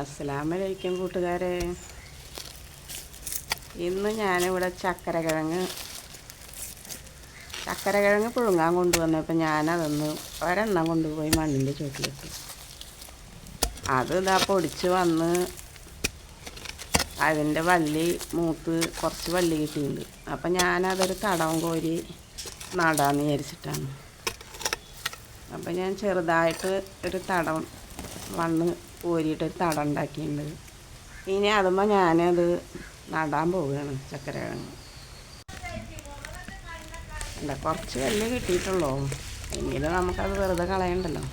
അസ്സലാമലൈക്കും കൂട്ടുകാരെ. ഇന്ന് ഞാനിവിടെ ചക്കരക്കിഴങ്ങ് പുഴുങ്ങാൻ കൊണ്ടുവന്നപ്പോൾ ഞാനതൊന്ന് ഒരെണ്ണം കൊണ്ടുപോയി മണ്ണിൻ്റെ ചുവട്ടിലിട്ടു. അത് ഇതാ പൊടിച്ച് വന്ന് അതിൻ്റെ വള്ളി മൂത്ത് കുറച്ച് വള്ളി കിട്ടിയിട്ടുണ്ട്. അപ്പം ഞാനതൊരു തടം കോരി നടാമെന്ന് വിചാരിച്ചിട്ടാണ്. അപ്പം ഞാൻ ചെറുതായിട്ട് ഒരു തടം മണ്ണ് കോരിയിട്ടൊരു തടം ഉണ്ടാക്കിയിട്ടുണ്ട്. ഇനി അതുമ്പോൾ ഞാനത് നടാൻ പോവുകയാണ്. ചക്കരക്കിഴങ്ങ് അല്ല, കുറച്ച് വള്ളി കിട്ടിയിട്ടുള്ളൂ. എങ്കിലും നമുക്കത് വെറുതെ കളയണ്ടല്ലോ.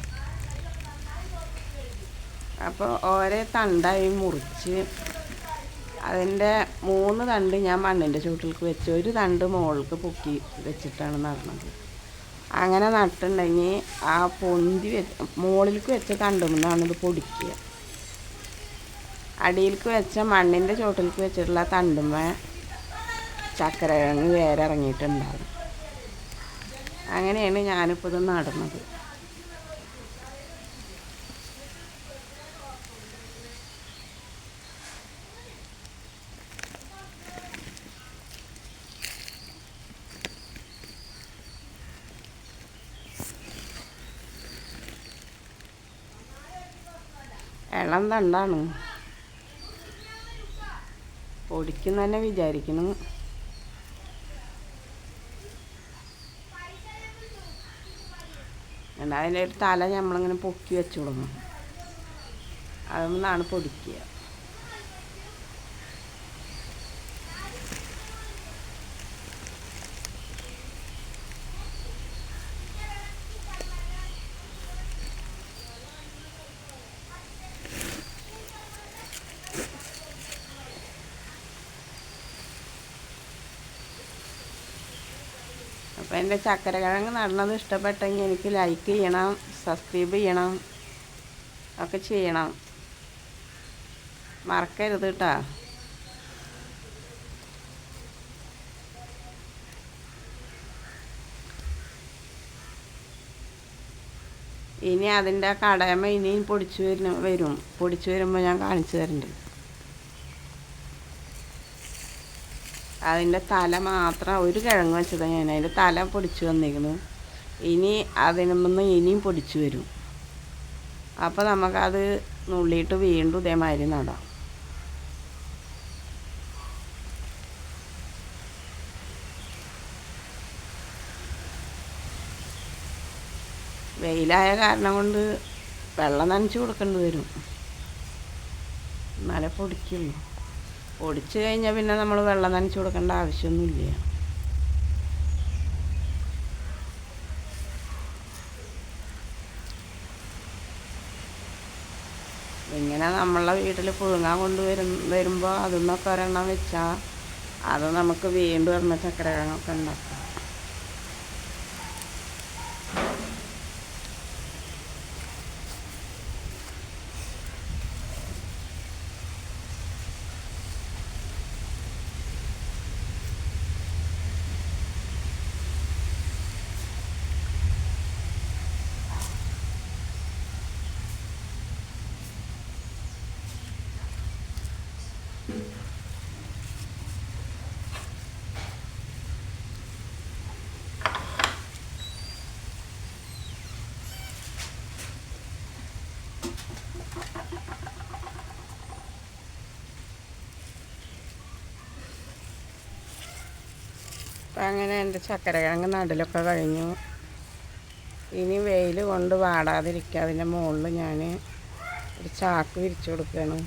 അപ്പോൾ ഓരോ തണ്ടായി മുറിച്ച് അതിൻ്റെ 3 തണ്ട് ഞാൻ മണ്ണിൻ്റെ ചുവട്ടിലേക്ക് വെച്ച് ഒരു തണ്ട് മുകളിലേക്ക് പൊക്കി വെച്ചിട്ടാണ് നടണത്. അങ്ങനെ നട്ടുണ്ടെങ്കിൽ ആ പൊന്തി മുകളിലേക്ക് വെച്ച തണ്ടുമെന്നാണ് ഇത് പൊടിക്കുക. അടിയിലേക്ക് വെച്ച മണ്ണിൻ്റെ ചുവട്ടിലേക്ക് വെച്ചിട്ടുള്ള തണ്ടുമ്മ ചക്കരക്കിഴങ്ങ് വേരിറങ്ങിയിട്ടുണ്ടാകും. അങ്ങനെയാണ് ഞാനിപ്പോൾ ഇത് നടുന്നത്. ഇളം തണ്ടാണ്, പൊടിക്കും തന്നെ വിചാരിക്കുന്നു. അതിൻ്റെ ഒരു തല നമ്മളിങ്ങനെ പൊക്കി വെച്ച് കൊടുക്കണം. അതിൽ പൊടിക്കുക. അപ്പോൾ എൻ്റെ ചക്കരക്കിഴങ്ങ് നടന്നത് ഇഷ്ടപ്പെട്ടെങ്കിൽ എനിക്ക് ലൈക്ക് ചെയ്യണം, സബ്സ്ക്രൈബ് ചെയ്യണം, ഒക്കെ ചെയ്യണം, മറക്കരുത് കേട്ടോ. ഇനി അതിൻ്റെ കടയമ ഇനിയും പൊടിച്ചു വരുമ്പോൾ ഞാൻ കാണിച്ചു തരുന്നുണ്ട്. അതിൻ്റെ തല മാത്രം ഒരു കിഴങ്ങ് വെച്ചതാണ് ഞാൻ. അതിൻ്റെ തല പൊടിച്ച് വന്നിരിക്കുന്നു. ഇനി അതിനൊന്ന് ഇനിയും പൊടിച്ചു വരും. അപ്പോൾ നമുക്കത് നുള്ളിയിട്ട് വീണ്ടും ഇതേമാതിരി നടാം. വെയിലായ കാരണം കൊണ്ട് വെള്ളം നനച്ച് കൊടുക്കേണ്ടി വരും, എന്നാലേ പൊടിക്കുള്ളൂ. പൊടിച്ച് കഴിഞ്ഞാൽ പിന്നെ നമ്മൾ വെള്ളം നനച്ച് കൊടുക്കേണ്ട ആവശ്യമൊന്നുമില്ല. ഇങ്ങനെ നമ്മളെ വീട്ടിൽ പുഴുങ്ങാൻ വരുമ്പോൾ അതിന്നൊക്കെ ഒരെണ്ണം വെച്ചാൽ അത് നമുക്ക് വീണ്ടും ഒരെണ്ണം ചക്കരക്കിഴങ്ങൊക്കെ ഉണ്ടാക്കാം. അപ്പം അങ്ങനെ എൻ്റെ ചക്കരക്കിഴങ്ങ് നടലൊക്കെ കഴിഞ്ഞു. ഇനി വെയിൽ കൊണ്ട് വാടാതിരിക്കുക അതിൻ്റെ മുകളിൽ ഞാൻ ഒരു ചാക്ക് വിരിച്ചു കൊടുക്കുകയാണ്.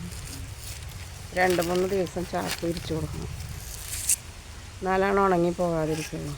2-3 ദിവസം ചാക്ക് വിരിച്ചു കൊടുക്കണം, എന്നാലാണ് ഉണങ്ങി പോകാതിരിക്കുന്നത്.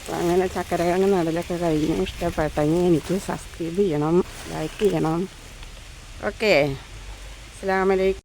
അപ്പോൾ അങ്ങനെ ചക്കരക്കിഴങ്ങ് നടലൊക്കെ കഴിഞ്ഞു. ഇഷ്ടപ്പെട്ടെങ്കിൽ എനിക്ക് സബ്സ്ക്രൈബ് ചെയ്യണം, ലൈക്ക് ചെയ്യണം. ഓക്കെ, അസ്സലാമു അലൈക്കും.